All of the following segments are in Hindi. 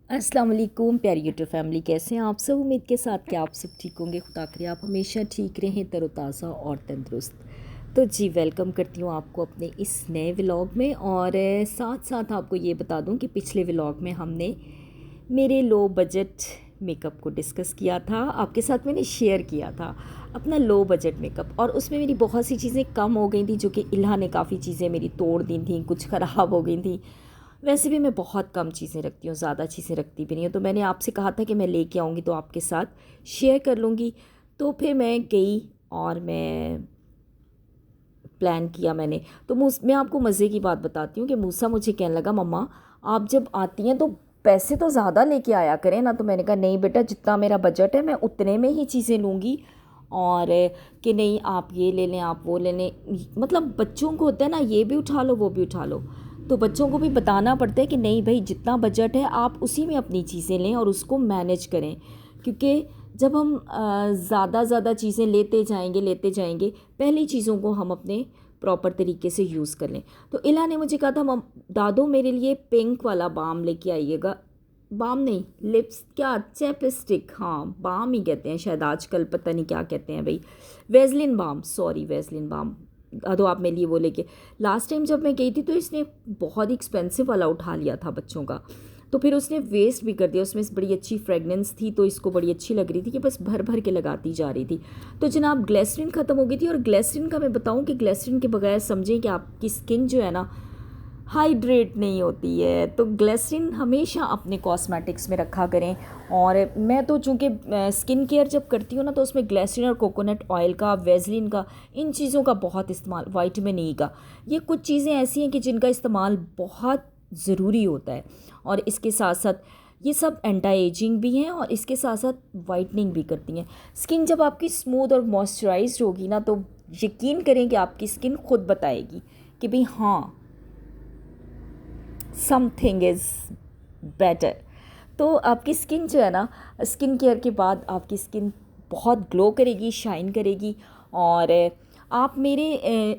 अस्सलाम वालेकुम प्यारी यूट्यूब फैमिली, कैसे हैं आप सब। उम्मीद के साथ कि आप सब ठीक होंगे। खुदा करे आप हमेशा ठीक रहें, तरोताज़ा और तंदुरुस्त। तो जी, वेलकम करती हूँ आपको अपने इस नए व्लॉग में। और साथ साथ आपको ये बता दूँ कि पिछले व्लॉग में हमने मेरे लो बजट मेकअप को डिस्कस किया था, आपके साथ मैंने शेयर किया था अपना लो बजट मेकअप। और उसमें मेरी बहुत सी चीज़ें कम हो गई थी, जो कि इल्हा ने काफ़ी चीज़ें मेरी तोड़ दी थी, कुछ ख़राब हो गई थी। वैसे भी मैं बहुत कम चीज़ें रखती हूँ, ज़्यादा चीज़ें रखती भी नहीं हूँ। तो मैंने आपसे कहा था कि मैं लेके आऊँगी तो आपके साथ शेयर कर लूँगी। तो फिर मैं गई और मैं प्लान किया मैंने। तो मैं आपको मज़े की बात बताती हूँ कि मूसा मुझे कहने लगा, मम्मा आप जब आती हैं तो पैसे तो ज़्यादा लेके आया करें ना। तो मैंने कहा नहीं बेटा, जितना मेरा बजट है मैं उतने में ही चीज़ें लूँगी। और कि नहीं आप ये ले लें, आप वो ले लें। मतलब बच्चों को होता है ना, ये भी उठा लो वो भी उठा लो। तो बच्चों को भी बताना पड़ता है कि नहीं भाई, जितना बजट है आप उसी में अपनी चीज़ें लें और उसको मैनेज करें। क्योंकि जब हम ज़्यादा चीज़ें लेते जाएंगे, पहली चीज़ों को हम अपने प्रॉपर तरीके से यूज़ कर लें। तो इला ने मुझे कहा था, मम दादो मेरे लिए पिंक वाला बाम लेके आइएगा। बाम नहीं, लिप्स क्या, चैपस्टिक, हाँ बाम ही कहते हैं शायद आजकल, पता नहीं क्या कहते हैं भाई। Vaseline balm, sorry Vaseline balm. तो आप मेरे लिए वो लेके, लास्ट टाइम जब मैं गई थी तो इसने बहुत ही एक्सपेंसिव वाला उठा लिया था बच्चों का। तो फिर उसने वेस्ट भी कर दिया। उसमें बड़ी अच्छी फ्रेगनेंस थी तो इसको बड़ी अच्छी लग रही थी कि बस भर भर के लगाती जा रही थी। तो जनाब ग्लिसरीन ख़त्म हो गई थी। और ग्लिसरीन का मैं बताऊं कि ग्लिसरीन के बगैर समझें कि आपकी स्किन जो है ना, हाइड्रेट नहीं होती है। तो ग्लिसरीन हमेशा अपने कॉस्मेटिक्स में रखा करें। और मैं तो चूँकि स्किन केयर जब करती हूँ ना, तो उसमें ग्लिसरीन और कोकोनट ऑयल का, वेजलिन का, इन चीज़ों का बहुत इस्तेमाल, वाइटामिन ई का, ये कुछ चीज़ें ऐसी हैं कि जिनका इस्तेमाल बहुत ज़रूरी होता है। और इसके साथ साथ ये सब एंटी एजिंग भी हैं और इसके साथ साथ वाइटनिंग भी करती हैं। स्किन जब आपकी स्मूथ और मॉइस्चराइज्ड होगी ना, तो यकीन करें कि आपकी स्किन खुद बताएगी कि भाई हाँ, समथिंग इज़ बेटर। तो आपकी स्किन जो है ना, स्किन केयर के बाद आपकी स्किन बहुत ग्लो करेगी, शाइन करेगी। और आप मेरे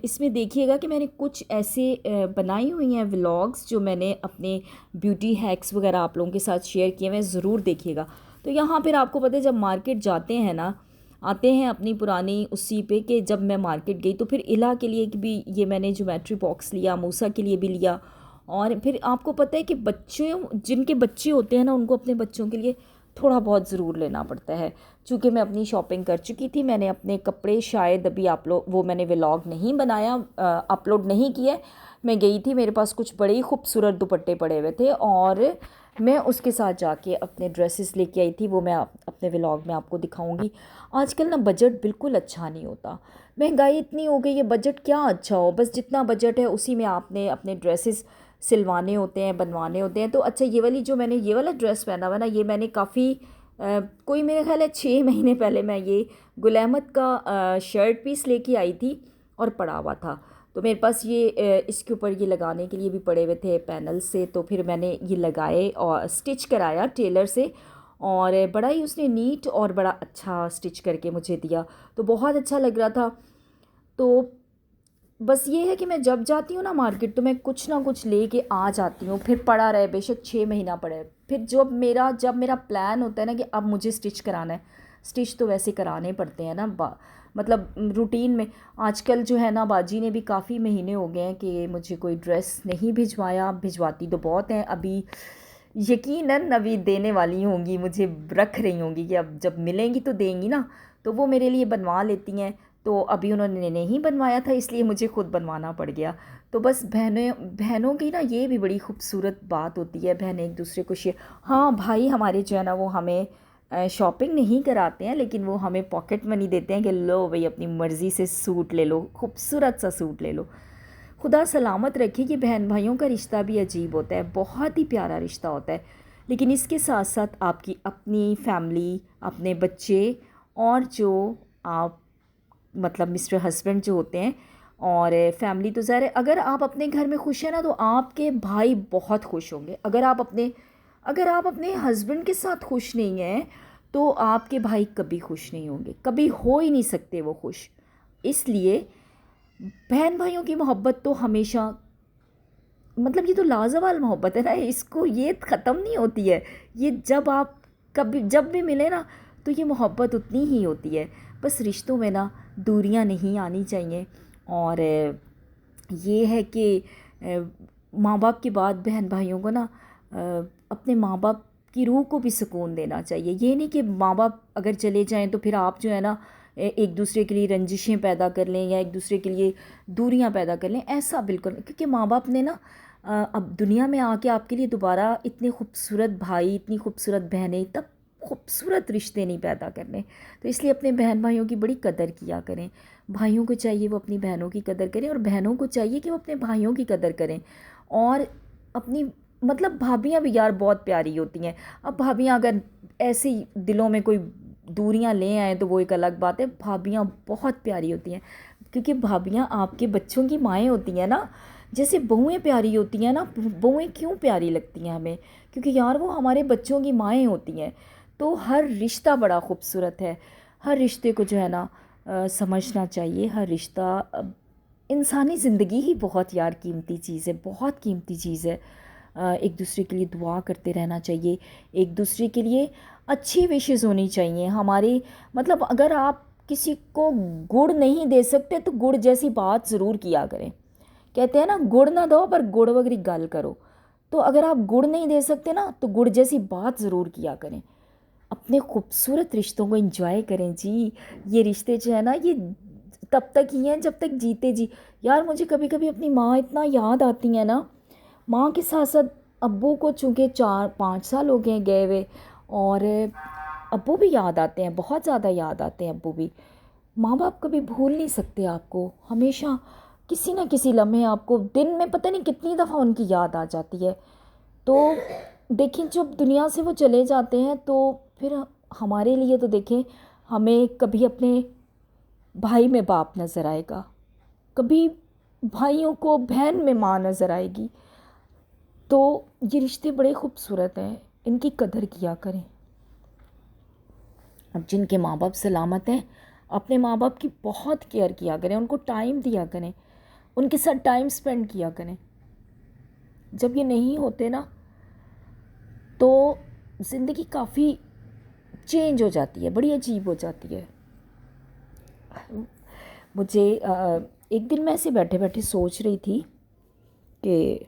इसमें देखिएगा कि मैंने कुछ ऐसे बनाई हुई हैं व्लॉग्स, जो मैंने अपने ब्यूटी हैक्स वगैरह आप लोगों के साथ शेयर किए हुए हैं, ज़रूर देखिएगा। तो यहाँ फिर आपको पता है, जब मार्केट जाते हैं ना, आते हैं अपनी पुरानी उसी पे, कि जब मैं मार्केट गई तो फिर इला के लिए भी ये मैंने ज्योमेट्री बॉक्स लिया, मूसा के लिए भी लिया। और फिर आपको पता है कि बच्चों, जिनके बच्चे होते हैं ना, उनको अपने बच्चों के लिए थोड़ा बहुत ज़रूर लेना पड़ता है। चूँकि मैं अपनी शॉपिंग कर चुकी थी, मैंने अपने कपड़े शायद अभी आप लोग, वो मैंने व्लॉग नहीं बनाया, अपलोड नहीं किया। मैं गई थी, मेरे पास कुछ बड़े ही खूबसूरत दुपट्टे पड़े हुए थे और मैं उसके साथ जाके अपने ड्रेसेस लेके आई थी। वो मैं अपने व्लॉग में आपको दिखाऊंगी। आजकल ना बजट बिल्कुल अच्छा नहीं होता, महंगाई इतनी हो गई है, बजट क्या अच्छा हो। बस जितना बजट है उसी में आपने अपने ड्रेसेस सिलवाने होते हैं, बनवाने होते हैं। तो अच्छा, ये वाली जो मैंने ये वाला ड्रेस पहना हुआ ना, ये मैंने काफ़ी कोई मेरे ख्याल है 6 महीने पहले मैं ये गुल अहमद का शर्ट पीस लेके आई थी और पड़ा हुआ था। तो मेरे पास ये इसके ऊपर ये लगाने के लिए भी पड़े हुए थे पैनल से। तो फिर मैंने ये लगाए और स्टिच कराया टेलर से। और बड़ा ही उसने नीट और बड़ा अच्छा स्टिच करके मुझे दिया, तो बहुत अच्छा लग रहा था। तो बस ये है कि मैं जब जाती हूँ ना मार्केट, तो मैं कुछ ना कुछ ले के आ जाती हूँ, फिर पड़ा रहे, बेशक 6 महीना पड़े। फिर जब मेरा प्लान होता है ना कि अब मुझे स्टिच कराना है, स्टिच तो वैसे कराने पड़ते हैं ना, मतलब रूटीन में। आजकल जो है ना, बाजी ने भी काफ़ी महीने हो गए हैं कि मुझे कोई ड्रेस नहीं भिजवाया। भिजवाती तो बहुत हैं अभी, यकीनन अभी देने वाली होंगी, मुझे रख रही होंगी कि अब जब मिलेंगी तो देंगी ना, तो वो मेरे लिए बनवा लेती हैं। तो अभी उन्होंने नहीं बनवाया था, इसलिए मुझे खुद बनवाना पड़ गया। तो बस बहनें बहनों की ना ये भी बड़ी खूबसूरत बात होती है, बहनें एक दूसरे को शेयर। हाँ भाई हमारे जो है ना, वो हमें शॉपिंग नहीं कराते हैं, लेकिन वो हमें पॉकेट मनी देते हैं कि लो भाई, अपनी मर्ज़ी से सूट ले लो, खूबसूरत सा सूट ले लो। खुदा सलामत रखे कि बहन भाइयों का रिश्ता भी अजीब होता है, बहुत ही प्यारा रिश्ता होता है। लेकिन इसके साथ साथ आपकी अपनी फैमिली, अपने बच्चे, और जो आप, मतलब मिस्टर हस्बैंड जो होते हैं, और फैमिली तो ज़ाहिर है। अगर आप अपने घर में खुश हैं ना, तो आपके भाई बहुत खुश होंगे। अगर आप अपने हस्बैंड के साथ खुश नहीं हैं, तो आपके भाई कभी खुश नहीं होंगे, कभी हो ही नहीं सकते वो खुश। इसलिए बहन भाइयों की मोहब्बत तो हमेशा मतलब ये तो लाजवाब मोहब्बत है ना, इसको ये ख़त्म नहीं होती है। ये जब आप कभी जब भी मिले ना, तो ये मोहब्बत उतनी ही होती है। बस रिश्तों में ना दूरियां नहीं आनी चाहिए। और ये है कि माँ बाप के बाद बहन भाइयों को ना अपने माँ बाप की रूह को भी सुकून देना चाहिए। ये नहीं कि माँ बाप अगर चले जाएं तो फिर आप जो है ना एक दूसरे के लिए रंजिशें पैदा कर लें या एक दूसरे के लिए दूरियां पैदा कर लें, ऐसा बिल्कुल। क्योंकि माँ बाप ने ना अब दुनिया में आके आपके लिए दोबारा इतने खूबसूरत भाई, इतनी खूबसूरत बहनें, तब खूबसूरत रिश्ते नहीं पैदा करने। तो इसलिए अपने बहन भाइयों की बड़ी कदर किया करें। भाइयों को चाहिए वो अपनी बहनों की कदर करें, और बहनों को चाहिए कि वो अपने भाइयों की कदर करें। और अपनी मतलब भाभियाँ भी यार बहुत प्यारी होती हैं। अब भाभियाँ अगर ऐसे ही दिलों में कोई दूरियां ले आए तो वो एक अलग बात है। भाभियाँ बहुत प्यारी होती हैं, क्योंकि भाभियाँ आपके बच्चों की माएँ होती हैं ना। जैसे बहुएं प्यारी होती हैं ना, बहुएं क्यों प्यारी लगती हैं हमें? क्योंकि यार वो हमारे बच्चों की माएँ होती हैं। तो हर रिश्ता बड़ा खूबसूरत है। हर रिश्ते को जो है ना समझना चाहिए। हर रिश्ता इंसानी ज़िंदगी ही बहुत यार कीमती चीज़ है, बहुत कीमती चीज़ है। एक दूसरे के लिए दुआ करते रहना चाहिए, एक दूसरे के लिए अच्छी विशेज़ होनी चाहिए हमारी। मतलब अगर आप किसी को गुड़ नहीं दे सकते तो गुड़ जैसी बात ज़रूर किया करें। कहते हैं ना, गुड़ ना दो पर गुड़ वगरी गल करो। तो अगर आप गुड़ नहीं दे सकते ना तो गुड़ जैसी बात ज़रूर किया करें। अपने खूबसूरत रिश्तों को एंजॉय करें जी। ये रिश्ते जो है ना, ये तब तक ही हैं जब तक जीते जी। यार मुझे कभी कभी अपनी माँ इतना याद आती है ना। माँ के साथ साथ अब्बू को चूँकि 4-5 साल हो गए गए हुए, और अब्बू भी याद आते हैं, बहुत ज़्यादा याद आते हैं अब्बू भी। माँ बाप कभी भूल नहीं सकते आपको, हमेशा किसी न किसी लम्हे आपको दिन में पता नहीं कितनी दफ़ा उनकी याद आ जाती है। तो देखिए जब दुनिया से वो चले जाते हैं तो फिर हमारे लिए तो देखें, हमें कभी अपने भाई में बाप नज़र आएगा, कभी भाइयों को बहन में माँ नज़र आएगी। तो ये रिश्ते बड़े खूबसूरत हैं, इनकी कदर किया करें। अब जिनके माँ बाप सलामत हैं, अपने माँ बाप की बहुत केयर किया करें, उनको टाइम दिया करें, उनके साथ टाइम स्पेंड किया करें। जब ये नहीं होते ना तो ज़िंदगी काफ़ी चेंज हो जाती है, बड़ी अजीब हो जाती है। मुझे एक दिन मैं ऐसे बैठे बैठे सोच रही थी कि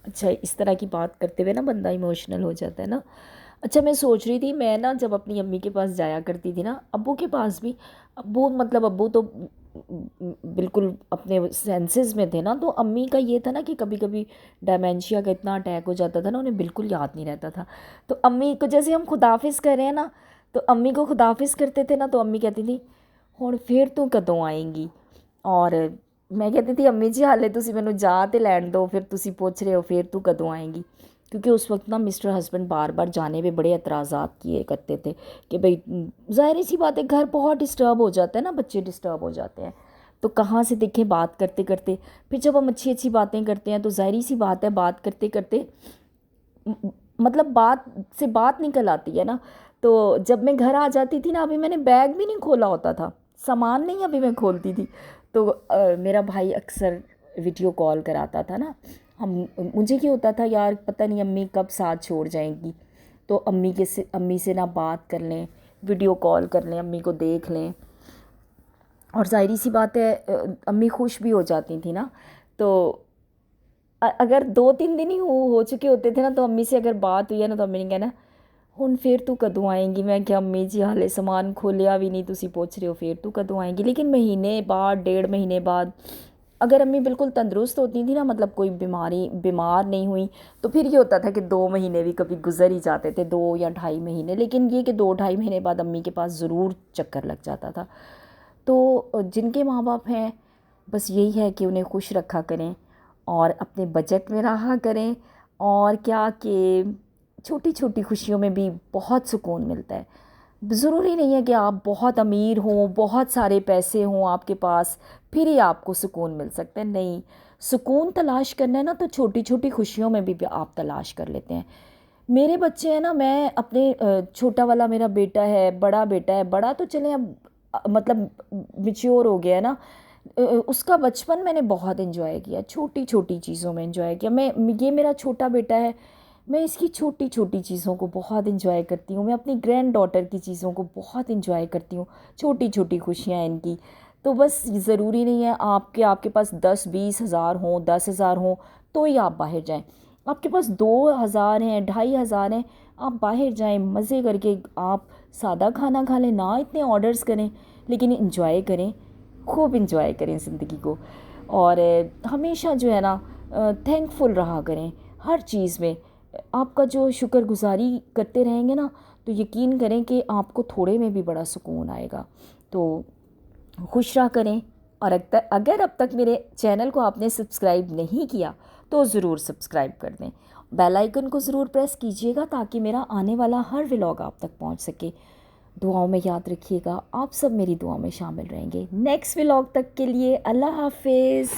अच्छा, इस तरह की बात करते हुए ना बंदा इमोशनल हो जाता है ना। अच्छा, मैं सोच रही थी, मैं ना जब अपनी अम्मी के पास जाया करती थी ना, अब्बू के पास भी, अब्बू मतलब अब्बू तो बिल्कुल अपने सेंसेस में थे ना। तो अम्मी का ये था ना कि कभी कभी डायमेंशिया का इतना अटैक हो जाता था ना, उन्हें बिल्कुल याद नहीं रहता था। तो अम्मी को जैसे हम खुदाफिज कर रहे हैं ना, तो अम्मी को खुदाफिज करते थे ना, तो अम्मी कहती थी हुण फिर तू कदों आएंगी। और मैं कहती थी अम्मी जी हाले तुसी मैनू जा ते लैन दो, फिर तुसी पूछ रहे हो फिर तू कदों आएंगी। क्योंकि उस वक्त ना मिस्टर हस्बैंड बार बार जाने पे बड़े एतराज़ात किए करते थे कि भाई ज़ाहिर सी बात है, घर बहुत डिस्टर्ब हो जाता है ना, बच्चे डिस्टर्ब हो जाते हैं। तो कहाँ से देखें बात करते करते, फिर जब हम अच्छी अच्छी बातें करते हैं तो ज़ाहिर सी बात है बात करते करते मतलब बात से बात निकल आती है ना। तो जब मैं घर आ जाती थी ना, अभी मैंने बैग भी नहीं खोला होता था, सामान नहीं अभी मैं खोलती थी। तो मेरा भाई अक्सर वीडियो कॉल कराता था ना। हम मुझे क्या होता था यार, पता नहीं अम्मी कब साथ छोड़ जाएंगी। तो अम्मी से ना बात कर लें, वीडियो कॉल कर लें, अम्मी को देख लें। और ज़ाहिर सी बात है अम्मी खुश भी हो जाती थी ना। तो अगर 2-3 दिन ही हो चुके होते थे ना, तो अम्मी से अगर बात हुई है ना, तो अम्मी ने कहना हुण फिर तू कदों आएंगी। मैं क्या अम्मी जी हाले समान खोलिया भी नहीं, तुसी पूछ रहे हो फिर तू कदों आएंगी। लेकिन महीने बाद, 1.5 महीने बाद, अगर अम्मी बिल्कुल तंदुरुस्त होती थी ना, मतलब कोई बीमार नहीं हुई, तो फिर ये होता था कि 2 महीने भी कभी गुजर ही जाते थे, 2 या ढाई महीने। लेकिन ये कि 2-2.5 महीने बाद अम्मी के पास ज़रूर चक्कर लग जाता था। तो जिनके माँ बाप हैं, बस यही है कि उन्हें खुश रखा करें और अपने बजट में रहा करें। और क्या कि छोटी छोटी खुशियों में भी बहुत सुकून मिलता है। ज़रूरी नहीं है कि आप बहुत अमीर हों, बहुत सारे पैसे हों आपके पास, फिर ही आपको सुकून मिल सकता है। नहीं, सुकून तलाश करना है ना, तो छोटी छोटी खुशियों में भी आप तलाश कर लेते हैं। मेरे बच्चे हैं ना, मैं अपने छोटा वाला मेरा बेटा है, बड़ा बेटा है, बड़ा तो चले अब मतलब मैच्योर हो गया है ना। उसका बचपन मैंने बहुत इन्जॉय किया, छोटी छोटी चीज़ों में इन्जॉय किया। मैं ये मेरा छोटा बेटा है, मैं इसकी छोटी छोटी चीज़ों को बहुत इन्जॉय करती हूँ। मैं अपनी ग्रैंड डॉटर की चीज़ों को बहुत इन्जॉय करती हूँ, छोटी छोटी खुशियाँ इनकी। तो बस ज़रूरी नहीं है आपके पास 10-20 हज़ार हों, 10 हज़ार हों तो ही आप बाहर जाएं। आपके पास 2 हज़ार हैं, 2.5 हज़ार हैं, आप बाहर जाएं, मज़े करके आप सादा खाना खा लें, ना इतने ऑर्डर्स करें, लेकिन इंजॉय करें, खूब इंजॉय करें ज़िंदगी को। और हमेशा जो है ना थैंकफुल रहा करें हर चीज़ में। आपका जो शुक्रगुजारी करते रहेंगे ना, तो यकीन करें कि आपको थोड़े में भी बड़ा सुकून आएगा। तो खुश रहा करें। और अगर अब तक मेरे चैनल को आपने सब्सक्राइब नहीं किया तो ज़रूर सब्सक्राइब कर दें, बेल आइकन को ज़रूर प्रेस कीजिएगा ताकि मेरा आने वाला हर व्लॉग आप तक पहुंच सके। दुआओं में याद रखिएगा, आप सब मेरी दुआओं में शामिल रहेंगे। नेक्स्ट व्लॉग तक के लिए अल्लाह हाफिज़।